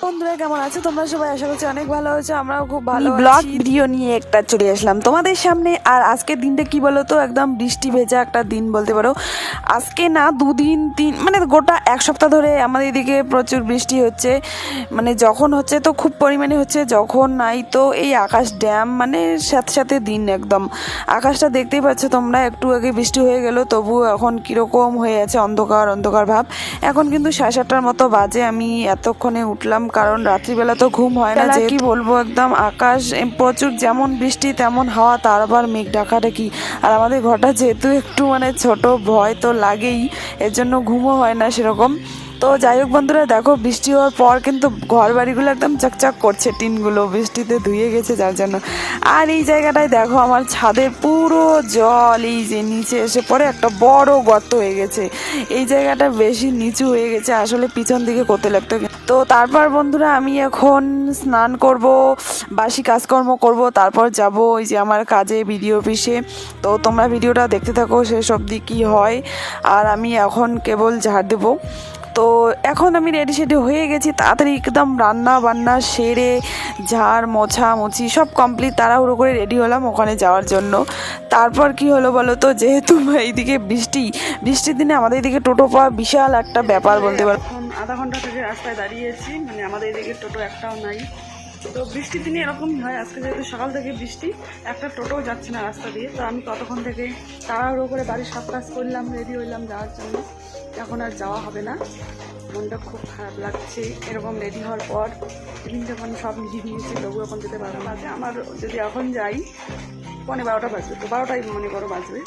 বন্ধুরা কেমন আছো তোমরা সবাই? আশা করছি অনেক ভালো আছো, আমরাও খুব ভালো আছি। ব্লগ ভিডিও নিয়ে একটা চলে আসলাম তোমাদের সামনে। আর আজকের দিনটা কি বলো তো, একদম বৃষ্টি ভেজা একটা দিন বলতে পারো। আজকে না দুদিন মানে গোটা এক সপ্তাহ ধরে আমাদের এদিকে প্রচুর বৃষ্টি হচ্ছে। মানে যখন হচ্ছে তো খুব পরিমাণে হচ্ছে, যখন নাই তো এই আকাশ ড্যাম, মানে সাথে সাথে দিন একদম আকাশটা দেখতেই পাচ্ছ তোমরা। একটু আগে বৃষ্টি হয়ে গেল, তবু এখন কিরকম হয়ে আছে, অন্ধকার অন্ধকার ভাব। এখন কিন্তু 7:30টার মতো বাজে, আমি এতক্ষণে উঠলাম কারণ রাত্রিবেলা তো ঘুম হয় না। যে কি বলবো, একদম আকাশ প্রচুর যেমন বৃষ্টি তেমন হাওয়া, তার আবার মেঘ ঢাকাটা কি। আর আমাদের ঘরটা যেহেতু একটু মানে ছোট, ভয় তো লাগেই, এর জন্য ঘুমও হয় না সেরকম। তো যাই হোক বন্ধুরা, দেখো বৃষ্টি হওয়ার পর কিন্তু ঘর বাড়িগুলো একদম চকচক করছে, টিনগুলো বৃষ্টিতে ধুয়ে গেছে যার জন্য। আর এই জায়গাটায় দেখো আমার ছাদের পুরো জল এই যে নিচে এসে পড়ে, একটা বড় গর্ত হয়ে গেছে। এই জায়গাটা বেশি নিচু হয়ে গেছে, আসলে পিছন দিকে করতে লাগতো। তো তারপর বন্ধুরা আমি এখন স্নান করব, বাসি কাজকর্ম করব, তারপর যাব ওই যে আমার কাজে ভিডিও অফিসে। তো তোমরা ভিডিওটা দেখতে থাকো শেষ অবধি কী হয়। আর আমি এখন কেবল ঝাড় দেবো। তো এখন আমি রেডি সেডি হয়ে গেছি, তাড়াতাড়ি একদম রান্না বান্না সেরে ঝাড় মোছা মুছি সব কমপ্লিট, তাড়াহুড়ো করে রেডি হলাম ওখানে যাওয়ার জন্য। তারপর কি হলো বলো তো, যেহেতু এইদিকে বৃষ্টির দিনে আমাদের এদিকে টোটো পাওয়া বিশাল একটা ব্যাপার বলতে পারো। এখন আধা ঘন্টা থেকে রাস্তায় দাঁড়িয়েছি, মানে আমাদের এদিকে টোটো একটাও নাই। তো বৃষ্টির দিনে এরকমই হয়, আজকে যেহেতু সকাল থেকে বৃষ্টি, একটা টোটোও যাচ্ছে না রাস্তা দিয়ে। তো আমি ততক্ষণ থেকে তাড়াহুড়ো করে বাড়ির সব কাজ করলাম, রেডি হইলাম যাওয়ার জন্য। এখন আর যাওয়া হবে না, মনটা খুব খারাপ লাগছে এরকম রেডি হওয়ার পর। টিফিন যখন সব নিয়ে নিয়েছি, তবু এখন যেতে পারবো না। আমার যদি এখন যাই 12:15 বাজবে, তো 12টাই মনে করো বাজবে।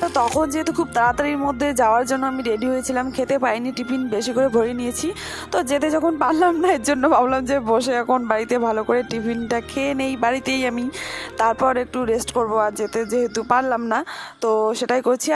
তো তখন যেহেতু খুব তাড়াতাড়ির মধ্যে যাওয়ার জন্য আমি রেডি হয়েছিলাম, খেতে পাইনি, টিফিন বেশি করে ভরে নিয়েছি। তো যেতে যখন পারলাম না, এর জন্য ভাবলাম যে বসে এখন বাড়িতে ভালো করে টিফিনটা খেয়ে নেই বাড়িতেই আমি, তারপর একটু রেস্ট করবো। আর যেতে যেহেতু পারলাম না, তো সেটাই করছি।